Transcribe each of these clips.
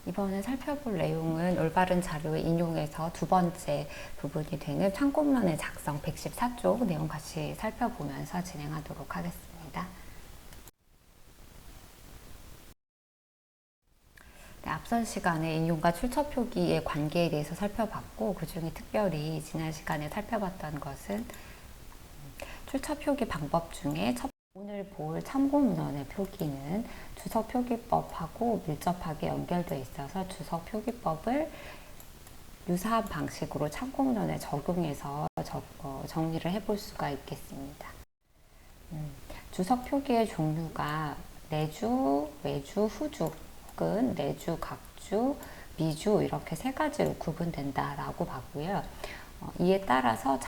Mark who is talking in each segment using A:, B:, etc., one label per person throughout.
A: 이번에 살펴볼 내용은 올바른 자료 인용에서 두 번째 부분이 되는 참고문헌의 작성 114쪽 내용 같이 살펴보면서 진행하도록 하겠습니다. 네, 앞선 시간에 인용과 출처 표기의 관계에 대해서 살펴봤고, 그 중에 특별히 지난 시간에 살펴봤던 것은 출처 표기 방법 중에 오늘 볼 참고문헌의 표기는 주석 표기법하고 밀접하게 연결되어 있어서 주석 표기법을 유사한 방식으로 참고문헌에 적용해서 정리를 해볼 수가 있겠습니다. 주석 표기의 종류가 내주, 외주, 후주 혹은 내주, 각주, 미주 이렇게 세 가지로 구분된다라고 봤고요. 이에 따라서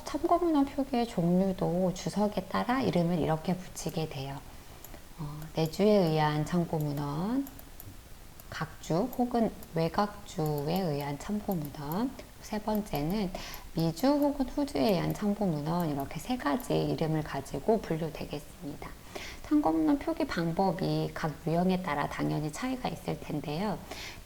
A: 참고문헌 표기의 종류도 주석에 따라 이름을 이렇게 붙이게 돼요. 내주에 의한 참고문헌, 각주 혹은 외각주에 의한 참고문헌, 세 번째는 미주 혹은 후주에 의한 참고문헌, 이렇게 세 가지 이름을 가지고 분류되겠습니다. 참고문헌 표기 방법이 각 유형에 따라 당연히 차이가 있을 텐데요.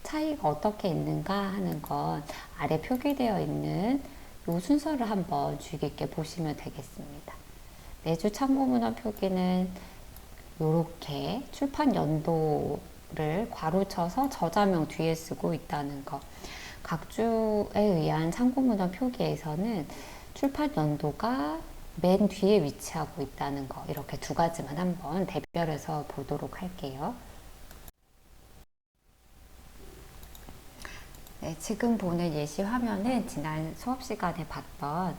A: 차이가 어떻게 있는가 하는 건 아래 표기되어 있는 이 순서를 한번 주의 깊게 보시면 되겠습니다. 내주 참고문헌 표기는 이렇게 출판 연도를 괄호쳐서 저자명 뒤에 쓰고 있다는 것. 각주에 의한 참고문헌 표기에서는 출판 연도가 맨 뒤에 위치하고 있다는 거, 이렇게 두 가지만 한번 대별해서 보도록 할게요. 네, 지금 보는 예시 화면은 지난 수업 시간에 봤던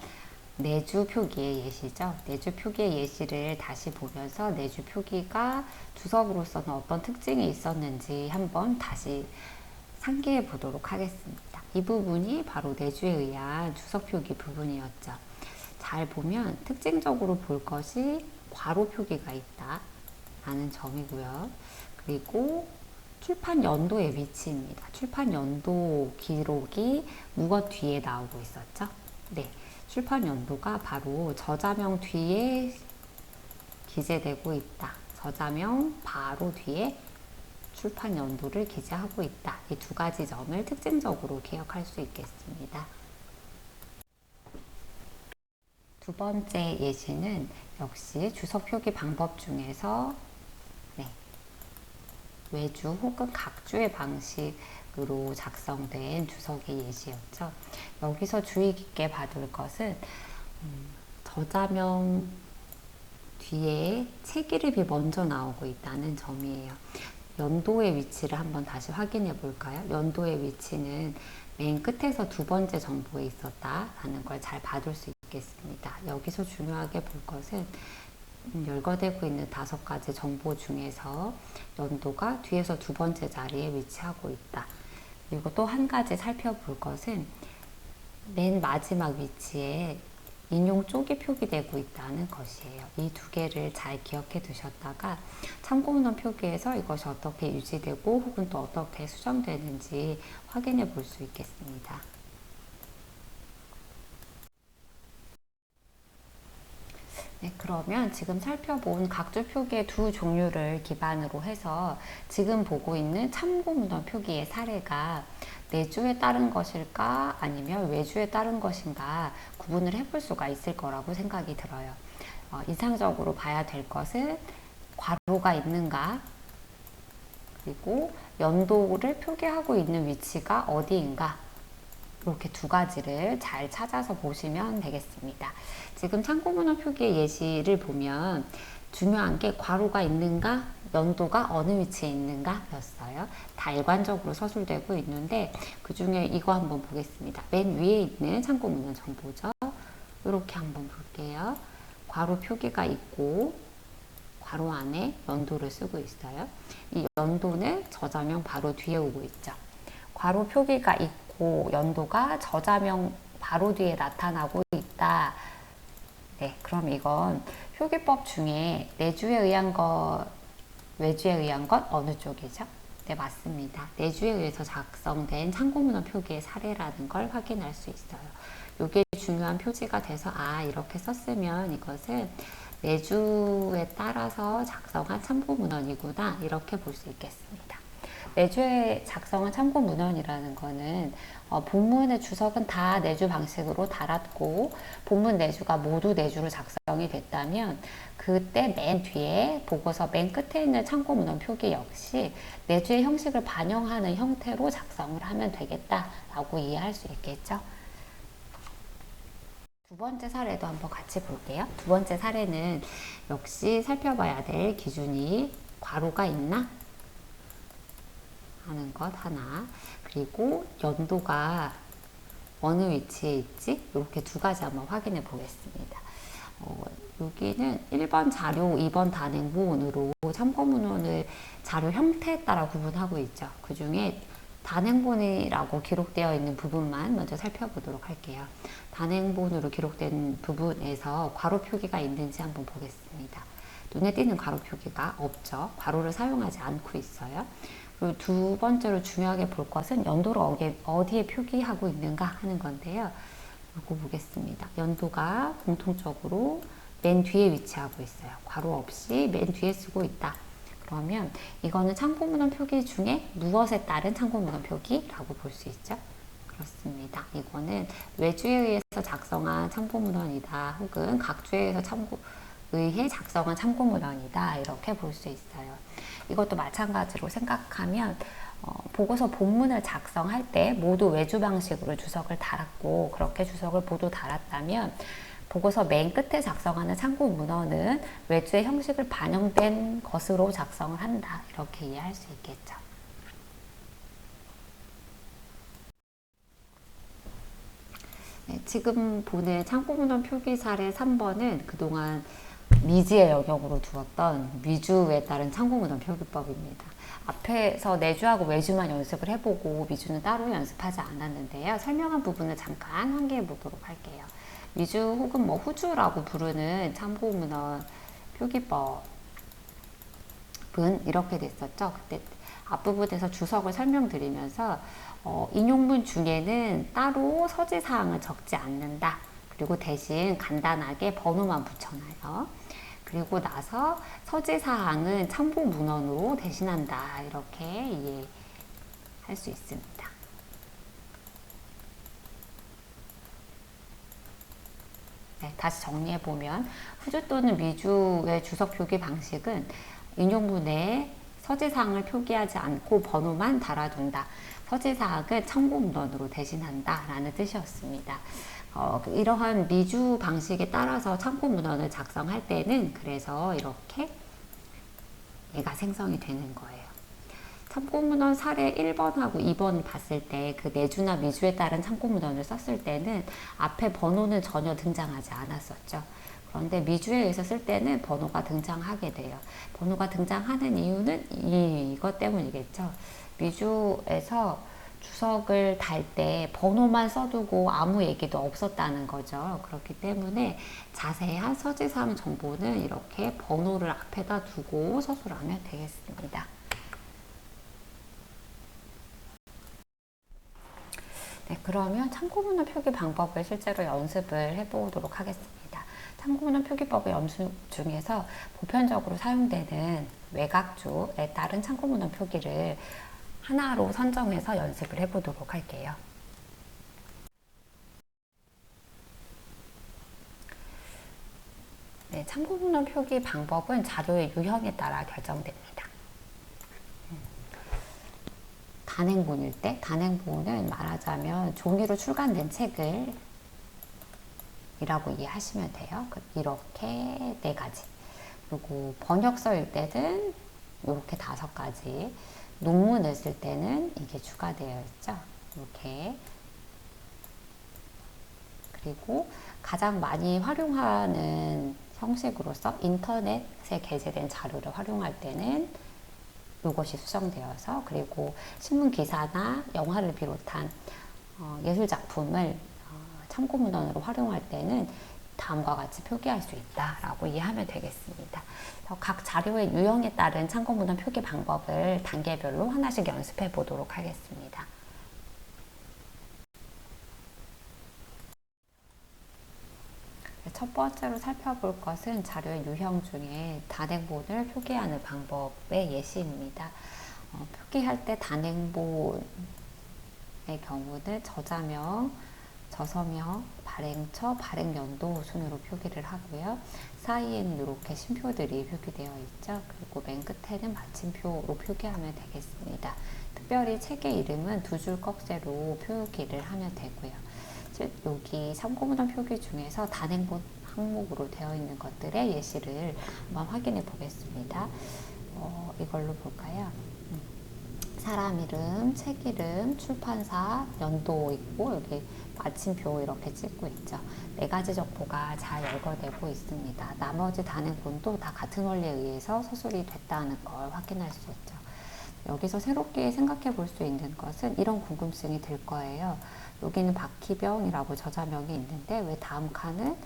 A: 내주 표기의 예시죠. 내주 표기의 예시를 다시 보면서 내주 표기가 주석으로서는 어떤 특징이 있었는지 한번 다시 상기해 보도록 하겠습니다. 이 부분이 바로 내주에 의한 주석 표기 부분이었죠. 잘 보면 특징적으로 볼 것이 괄호 표기가 있다 라는 점이고요. 그리고 출판 연도의 위치입니다. 출판 연도 기록이 무엇 뒤에 나오고 있었죠? 네, 출판 연도가 바로 저자명 뒤에 기재되고 있다. 저자명 바로 뒤에 출판 연도를 기재하고 있다. 이 두 가지 점을 특징적으로 기억할 수 있겠습니다. 두 번째 예시는 역시 주석 표기 방법 중에서 외주 혹은 각주의 방식으로 작성된 주석의 예시였죠. 여기서 주의 깊게 봐둘 것은 저자명 뒤에 책 이름이 먼저 나오고 있다는 점이에요. 연도의 위치를 한번 다시 확인해 볼까요? 연도의 위치는 맨 끝에서 두 번째 정보에 있었다라는 걸 잘 봐둘 수 있겠습니다. 여기서 중요하게 볼 것은 열거되고 있는 5가지 정보 중에서 연도가 뒤에서 두 번째 자리에 위치하고 있다. 그리고 또 한 가지 살펴볼 것은 맨 마지막 위치에 인용 쪽이 표기되고 있다는 것이에요. 이 두 개를 잘 기억해 두셨다가 참고문헌 표기에서 이것이 어떻게 유지되고 혹은 또 어떻게 수정되는지 확인해 볼 수 있겠습니다. 네, 그러면 지금 살펴본 각주 표기의 두 종류를 기반으로 해서 지금 보고 있는 참고문헌 표기의 사례가 내주에 따른 것일까 아니면 외주에 따른 것인가 구분을 해볼 수가 있을 거라고 생각이 들어요. 이상적으로 봐야 될 것은 괄호가 있는가, 그리고 연도를 표기하고 있는 위치가 어디인가, 이렇게 두 가지를 잘 찾아서 보시면 되겠습니다. 지금 참고문헌 표기의 예시를 보면 중요한 게 괄호가 있는가, 연도가 어느 위치에 있는가 였어요. 다 일관적으로 서술되고 있는데 그 중에 이거 한번 보겠습니다. 맨 위에 있는 참고문헌 정보죠. 이렇게 한번 볼게요. 괄호 표기가 있고 괄호 안에 연도를 쓰고 있어요. 이 연도는 저자명 바로 뒤에 오고 있죠. 괄호 표기가 있고 연도가 저자명 바로 뒤에 나타나고 있다. 네, 그럼 이건 표기법 중에 내주에 의한 것, 외주에 의한 것 어느 쪽이죠? 네, 맞습니다. 내주에 의해서 작성된 참고문헌 표기의 사례라는 걸 확인할 수 있어요. 이게 중요한 표지가 돼서 이렇게 썼으면 이것은 내주에 따라서 작성한 참고 문헌이구나 이렇게 볼 수 있겠습니다. 내주에 작성한 참고 문헌이라는 거는 본문의 주석은 다 내주 방식으로 달았고 본문 내주가 모두 내주로 작성이 됐다면 그때 맨 뒤에 보고서 맨 끝에 있는 참고 문헌 표기 역시 내주의 형식을 반영하는 형태로 작성을 하면 되겠다라고 이해할 수 있겠죠. 두 번째 사례도 한번 같이 볼게요. 두 번째 사례는 역시 살펴봐야 될 기준이 괄호가 있나? 하는 것 하나, 그리고 연도가 어느 위치에 있지? 이렇게 두 가지 한번 확인해 보겠습니다. 여기는 1번 자료, 2번 단행본으로 참고문헌을 자료 형태에 따라 구분하고 있죠. 그 중에 단행본이라고 기록되어 있는 부분만 먼저 살펴보도록 할게요. 단행본으로 기록된 부분에서 괄호 표기가 있는지 한번 보겠습니다. 눈에 띄는 괄호 표기가 없죠. 괄호를 사용하지 않고 있어요. 그리고 두 번째로 중요하게 볼 것은 연도를 어디에 표기하고 있는가 하는 건데요. 이거 보겠습니다. 연도가 공통적으로 맨 뒤에 위치하고 있어요. 괄호 없이 맨 뒤에 쓰고 있다. 그러면 이거는 참고문헌 표기 중에 무엇에 따른 참고문헌 표기라고 볼 수 있죠. 그렇습니다. 이거는 외주에 의해서 작성한 참고문헌이다. 혹은 각주에 의해 작성한 참고문헌이다. 이렇게 볼 수 있어요. 이것도 마찬가지로 생각하면 보고서 본문을 작성할 때 모두 외주 방식으로 주석을 달았고 그렇게 주석을 모두 달았다면 보고서 맨 끝에 작성하는 참고 문헌은 외주의 형식을 반영된 것으로 작성을 한다. 이렇게 이해할 수 있겠죠. 네, 지금 보는 참고 문헌 표기 사례 3번은 그동안 미지의 영역으로 두었던 미주에 따른 참고 문헌 표기법입니다. 앞에서 내주하고 외주만 연습을 해보고 미주는 따로 연습하지 않았는데요. 설명한 부분을 잠깐 환기해 보도록 할게요. 미주 혹은 뭐 후주라고 부르는 참고 문헌 표기법은 이렇게 됐었죠. 그때 앞부분에서 주석을 설명드리면서 인용문 중에는 따로 서지사항을 적지 않는다. 그리고 대신 간단하게 번호만 붙여놔요. 그리고 나서 서지사항은 참고 문헌으로 대신한다. 이렇게 이해할 수 있습니다. 네, 다시 정리해보면 후주 또는 미주의 주석 표기 방식은 인용문에 서지사항을 표기하지 않고 번호만 달아둔다. 서지사항은 참고 문헌으로 대신한다 라는 뜻이었습니다. 이러한 미주 방식에 따라서 참고 문헌을 작성할 때는 그래서 이렇게 얘가 생성이 되는 거예요. 참고 문헌 사례 1번하고 2번 봤을 때 그 내주나 미주에 따른 참고 문헌을 썼을 때는 앞에 번호는 전혀 등장하지 않았었죠. 그런데 미주에 의해서 쓸 때는 번호가 등장하게 돼요. 번호가 등장하는 이유는 이것 때문이겠죠. 미주에서 주석을 달 때 번호만 써두고 아무 얘기도 없었다는 거죠. 그렇기 때문에 자세한 서지사항 정보는 이렇게 번호를 앞에다 두고 서술을 하면 되겠습니다. 네, 그러면 참고문헌 표기 방법을 실제로 연습을 해보도록 하겠습니다. 참고문헌 표기법의 연습 중에서 보편적으로 사용되는 외곽주에 따른 참고문헌 표기를 하나로 선정해서 연습을 해보도록 할게요. 네, 참고문헌 표기 방법은 자료의 유형에 따라 결정됩니다. 단행본일 때, 단행본은 말하자면 종이로 출간된 책을 이라고 이해하시면 돼요. 이렇게 4가지. 그리고 번역서일 때는 이렇게 5가지. 논문을 쓸 때는 이게 추가되어 있죠. 이렇게. 그리고 가장 많이 활용하는 형식으로서 인터넷에 게재된 자료를 활용할 때는 이것이 수정되어서, 그리고 신문 기사나 영화를 비롯한 예술 작품을 참고 문헌으로 활용할 때는 다음과 같이 표기할 수 있다라고 이해하면 되겠습니다. 각 자료의 유형에 따른 참고 문헌 표기 방법을 단계별로 하나씩 연습해 보도록 하겠습니다. 첫 첫 번째로 살펴볼 것은 자료의 유형 중에 단행본을 표기하는 방법의 예시입니다. 표기할 때 단행본의 경우는 저자명, 저서명, 발행처, 발행연도 순으로 표기를 하고요. 사이에는 이렇게 쉼표들이 표기되어 있죠. 그리고 맨 끝에는 마침표로 표기하면 되겠습니다. 특별히 책의 이름은 두 줄 꺽쇠로 표기를 하면 되고요. 여기 참고문헌 표기 중에서 단행본 항목으로 되어 있는 것들의 예시를 한번 확인해 보겠습니다. 이걸로 볼까요? 사람 이름, 책 이름, 출판사, 연도 있고 여기 마침표 이렇게 찍고 있죠. 네 가지 정보가 잘 열거되고 있습니다. 나머지 단행본도 다 같은 원리에 의해서 서술이 됐다는 걸 확인할 수 있죠. 여기서 새롭게 생각해 볼 수 있는 것은 이런 궁금증이 들 거예요. 여기는 박희병이라고 저자명이 있는데 왜 다음 칸은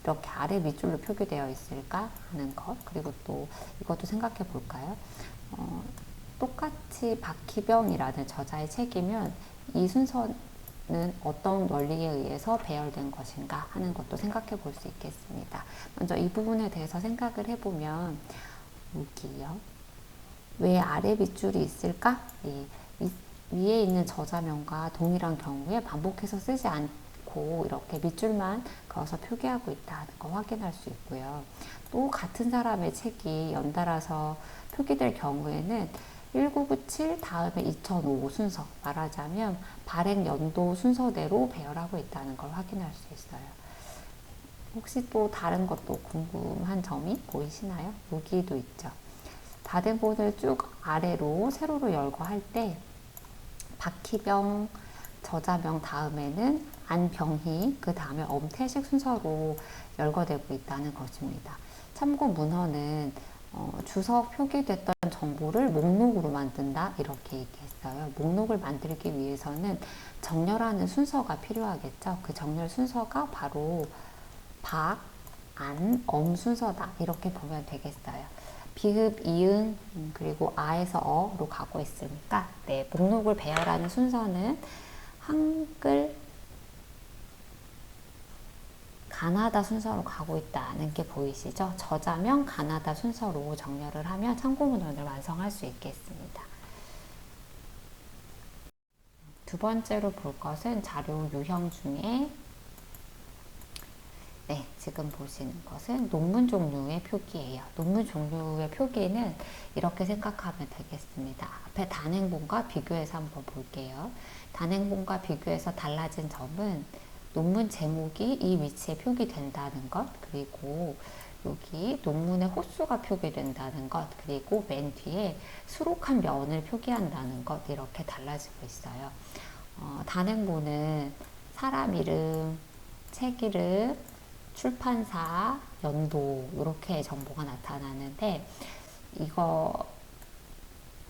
A: 이렇게 아래 밑줄로 표기되어 있을까 하는 것. 그리고 또 이것도 생각해 볼까요? 똑같이 박희병이라는 저자의 책이면 이 순서는 어떤 원리에 의해서 배열된 것인가 하는 것도 생각해 볼 수 있겠습니다. 먼저 이 부분에 대해서 생각을 해보면 여기요. 왜 아래 밑줄이 있을까? 위에 있는 저자명과 동일한 경우에 반복해서 쓰지 않고 이렇게 밑줄만 그어서 표기하고 있다는 거 확인할 수 있고요. 또 같은 사람의 책이 연달아서 표기될 경우에는 1997 다음에 2005 순서, 말하자면 발행 연도 순서대로 배열하고 있다는 걸 확인할 수 있어요. 혹시 또 다른 것도 궁금한 점이 보이시나요? 여기도 있죠. 단행본을 쭉 아래로 세로로 열고 할 때 박희병 저자명 다음에는 안병희, 그 다음에 엄태식 순서로 열거되고 있다는 것입니다. 참고 문헌은 주석 표기됐던 정보를 목록으로 만든다 이렇게 얘기했어요. 목록을 만들기 위해서는 정렬하는 순서가 필요하겠죠. 그 정렬 순서가 바로 박, 안, 엄 순서다 이렇게 보면 되겠어요. 비읍, 이응, 그리고 아에서 어로 가고 있으니까 목록을 배열하는 순서는 한글 가나다 순서로 가고 있다는 게 보이시죠? 저자명 가나다 순서로 정렬을 하면 참고문헌을 완성할 수 있겠습니다. 두 번째로 볼 것은 자료 유형 중에 지금 보시는 것은 논문 종류의 표기예요. 논문 종류의 표기는 이렇게 생각하면 되겠습니다. 앞에 단행본과 비교해서 한번 볼게요. 단행본과 비교해서 달라진 점은 논문 제목이 이 위치에 표기된다는 것, 그리고 여기 논문의 호수가 표기된다는 것, 그리고 맨 뒤에 수록한 면을 표기한다는 것, 이렇게 달라지고 있어요. 단행본은 사람 이름, 책 이름, 출판사, 연도 이렇게 정보가 나타나는데 이거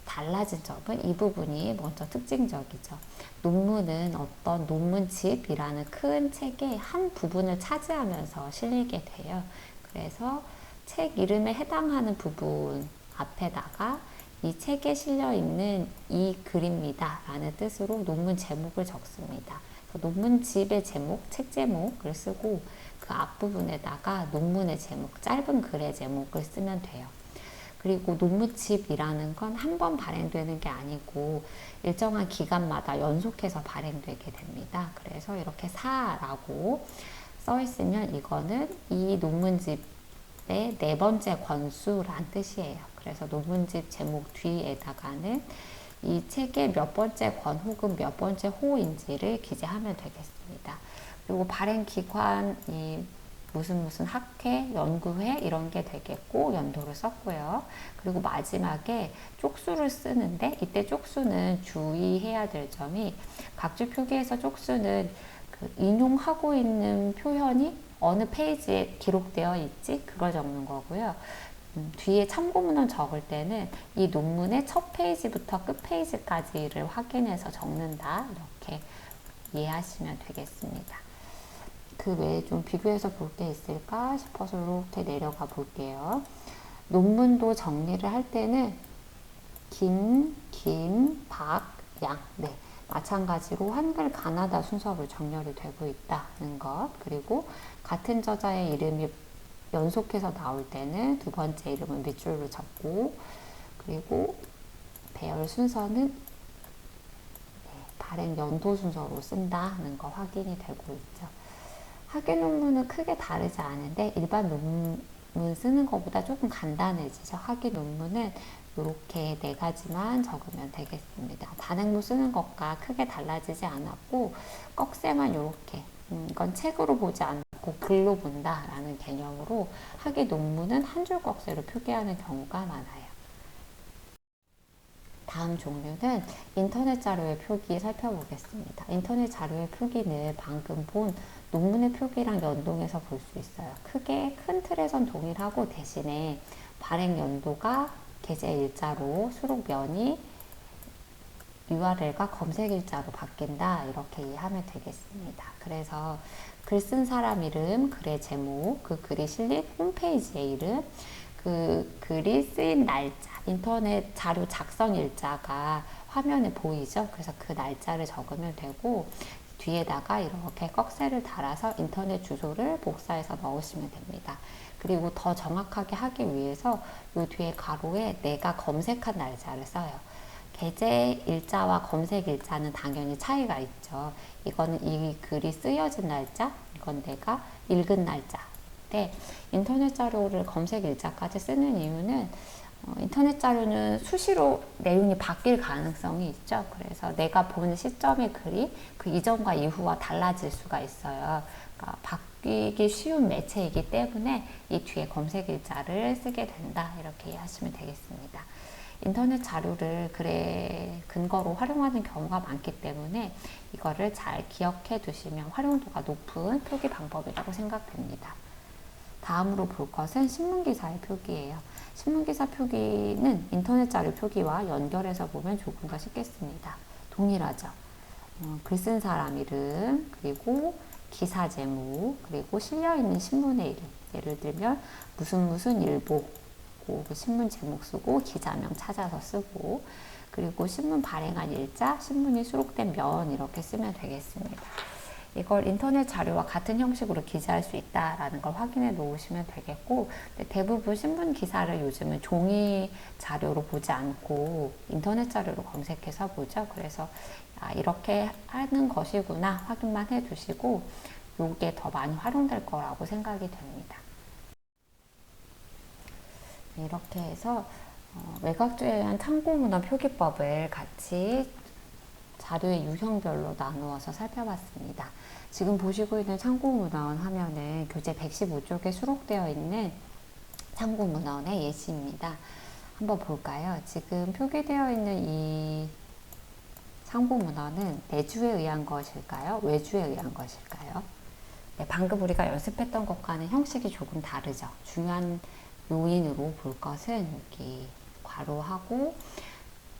A: 달라진 점은 이 부분이 먼저 특징적이죠. 논문은 어떤 논문집이라는 큰 책의 한 부분을 차지하면서 실리게 돼요. 그래서 책 이름에 해당하는 부분 앞에다가 이 책에 실려 있는 이 글입니다 라는 뜻으로 논문 제목을 적습니다. 논문집의 제목, 책 제목을 쓰고 그 앞부분에다가 논문의 제목, 짧은 글의 제목을 쓰면 돼요. 그리고 논문집이라는 건 한 번 발행되는 게 아니고 일정한 기간마다 연속해서 발행되게 됩니다. 그래서 이렇게 사라고 써 있으면 이거는 이 논문집의 네 번째 권수란 뜻이에요. 그래서 논문집 제목 뒤에다가는 이 책의 몇 번째 권 혹은 몇 번째 호인지를 기재하면 되겠습니다. 그리고 발행 기관이 무슨 학회, 연구회 이런 게 되겠고 연도를 썼고요. 그리고 마지막에 쪽수를 쓰는데 이때 쪽수는 주의해야 될 점이 각주 표기에서 쪽수는 그 인용하고 있는 표현이 어느 페이지에 기록되어 있지 그걸 적는 거고요. 뒤에 참고문헌 적을 때는 이 논문의 첫 페이지부터 끝 페이지까지를 확인해서 적는다 이렇게 이해하시면 되겠습니다. 그 외에 좀 비교해서 볼 게 있을까 싶어서 이렇게 내려가 볼게요. 논문도 정리를 할 때는 박, 양 마찬가지로 한글 가나다 순서로 정렬이 되고 있다는 것, 그리고 같은 저자의 이름이 연속해서 나올 때는 두 번째 이름은 밑줄로 적고, 그리고 배열 순서는 발행 연도 순서로 쓴다는 거 확인이 되고 있죠. 학위 논문은 크게 다르지 않은데 일반 논문 쓰는 것보다 조금 간단해지죠. 학위 논문은 이렇게 네 가지만 적으면 되겠습니다. 단행본 쓰는 것과 크게 달라지지 않았고 꺽쇠만 이렇게 이건 책으로 보지 않고 글로 본다라는 개념으로 학위 논문은 한 줄 꺽쇠로 표기하는 경우가 많아요. 다음 종류는 인터넷 자료의 표기 살펴보겠습니다. 인터넷 자료의 표기는 방금 본 논문의 표기랑 연동해서 볼 수 있어요. 크게 큰 틀에선 동일하고 대신에 발행 연도가 게재 일자로 수록면이 URL과 검색 일자로 바뀐다 이렇게 이해하면 되겠습니다. 그래서 글 쓴 사람 이름, 글의 제목, 그 글이 실린 홈페이지의 이름, 그 글이 쓰인 날짜, 인터넷 자료 작성 일자가 화면에 보이죠? 그래서 그 날짜를 적으면 되고 뒤에다가 이렇게 꺽쇠를 달아서 인터넷 주소를 복사해서 넣으시면 됩니다. 그리고 더 정확하게 하기 위해서 이 뒤에 가로에 내가 검색한 날짜를 써요. 게재 일자와 검색 일자는 당연히 차이가 있죠. 이거는 이 글이 쓰여진 날짜, 이건 내가 읽은 날짜. 네, 인터넷 자료를 검색 일자까지 쓰는 이유는 인터넷 자료는 수시로 내용이 바뀔 가능성이 있죠. 그래서 내가 본 시점의 글이 그 이전과 이후와 달라질 수가 있어요. 그러니까 바뀌기 쉬운 매체이기 때문에 이 뒤에 검색 일자를 쓰게 된다. 이렇게 이해하시면 되겠습니다. 인터넷 자료를 글의 근거로 활용하는 경우가 많기 때문에 이거를 잘 기억해 두시면 활용도가 높은 표기 방법이라고 생각됩니다. 다음으로 볼 것은 신문기사의 표기예요. 신문기사 표기는 인터넷 자료 표기와 연결해서 보면 조금 더 쉽겠습니다. 동일하죠. 글 쓴 사람 이름, 그리고 기사 제목, 그리고 실려있는 신문의 이름. 예를 들면 무슨 일보, 그 신문 제목 쓰고 기자명 찾아서 쓰고, 그리고 신문 발행한 일자, 신문이 수록된 면 이렇게 쓰면 되겠습니다. 이걸 인터넷 자료와 같은 형식으로 기재할 수 있다라는 걸 확인해 놓으시면 되겠고, 대부분 신문 기사를 요즘은 종이 자료로 보지 않고 인터넷 자료로 검색해서 보죠. 그래서 이렇게 하는 것이구나 확인만 해 두시고 이게 더 많이 활용될 거라고 생각이 됩니다. 이렇게 해서 외곽주에 의한 참고문헌 표기법을 같이 자료의 유형별로 나누어서 살펴봤습니다. 지금 보시고 있는 참고문헌 화면은 교재 115쪽에 수록되어 있는 참고문헌의 예시입니다. 한번 볼까요? 지금 표기되어 있는 이 참고문헌은 내주에 의한 것일까요? 외주에 의한 것일까요? 네, 방금 우리가 연습했던 것과는 형식이 조금 다르죠. 중요한 요인으로 볼 것은 여기 괄호하고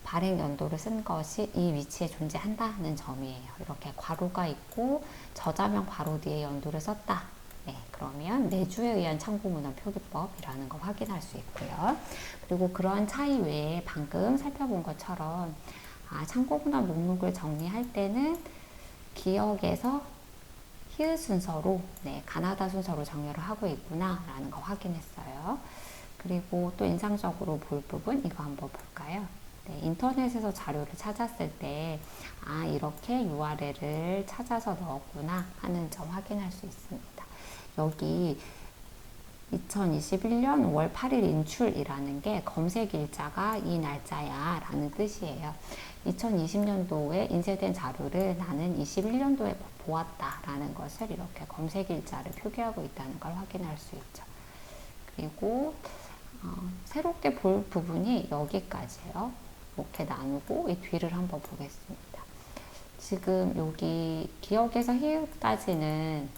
A: 발행 연도를 쓴 것이 이 위치에 존재한다는 점이에요. 이렇게 괄호가 있고 저자명 바로 뒤에 연도를 썼다. 네, 그러면 내주에 의한 참고문헌 표기법이라는 거 확인할 수 있고요. 그리고 그러한 차이 외에 방금 살펴본 것처럼 참고문헌 목록을 정리할 때는 기억에서 히읗 순서로, 가나다 순서로 정렬을 하고 있구나 라는 거 확인했어요. 그리고 또 인상적으로 볼 부분 이거 한번 볼까요? 인터넷에서 자료를 찾았을 때 이렇게 URL을 찾아서 넣었구나 하는 점 확인할 수 있습니다. 여기 2021년 5월 8일 인출이라는 게 검색 일자가 이 날짜야 라는 뜻이에요. 2020년도에 인쇄된 자료를 나는 21년도에 보았다 라는 것을 이렇게 검색 일자를 표기하고 있다는 걸 확인할 수 있죠. 그리고 새롭게 볼 부분이 여기까지예요. 이렇게 나누고 이 뒤를 한번 보겠습니다. 지금 여기 기억에서 히읗까지는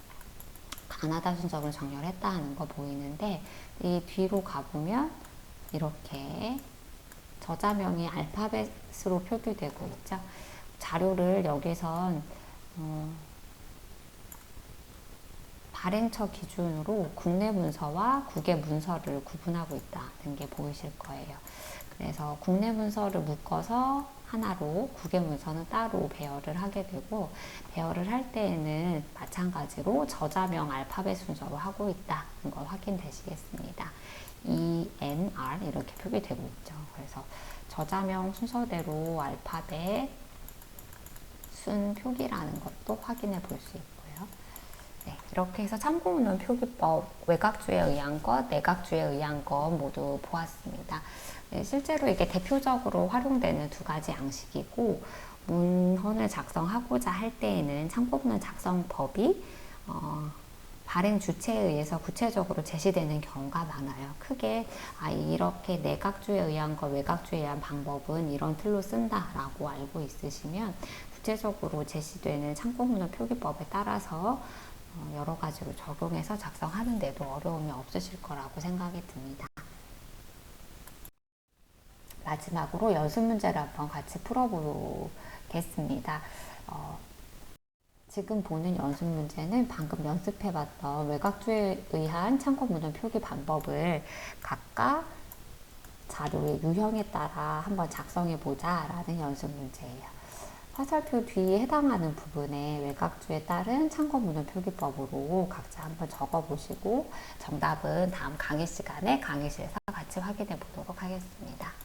A: 가나다 순서로 정렬했다 하는 거 보이는데 이 뒤로 가보면 이렇게 저자명이 알파벳으로 표기되고 있죠. 자료를 여기선 발행처 기준으로 국내 문서와 국외 문서를 구분하고 있다는 게 보이실 거예요. 그래서 국내 문서를 묶어서 하나로, 국외 문서는 따로 배열을 하게 되고, 배열을 할 때에는 마찬가지로 저자명 알파벳 순서로 하고 있다는 걸 확인되시겠습니다. ENR 이렇게 표기되고 있죠. 그래서 저자명 순서대로 알파벳 순 표기라는 것도 확인해 볼 수 있고요. 네, 이렇게 해서 참고문헌 표기법, 외곽주에 의한 것, 내각주에 의한 것 모두 보았습니다. 네, 실제로 이게 대표적으로 활용되는 두 가지 양식이고, 문헌을 작성하고자 할 때에는 참고문헌 작성법이 발행 주체에 의해서 구체적으로 제시되는 경우가 많아요. 크게 이렇게 내각주에 의한 것, 외곽주에 의한 방법은 이런 틀로 쓴다라고 알고 있으시면 구체적으로 제시되는 참고문헌 표기법에 따라서 여러 가지로 적용해서 작성하는 데도 어려움이 없으실 거라고 생각이 듭니다. 마지막으로 연습 문제를 한번 같이 풀어보겠습니다. 지금 보는 연습 문제는 방금 연습해봤던 외곽주에 의한 참고문헌 표기 방법을 각각 자료의 유형에 따라 한번 작성해보자 라는 연습 문제예요. 화살표 뒤에 해당하는 부분에 외곽주에 따른 참고문헌 표기법으로 각자 한번 적어보시고 정답은 다음 강의 시간에 강의실에서 같이 확인해 보도록 하겠습니다.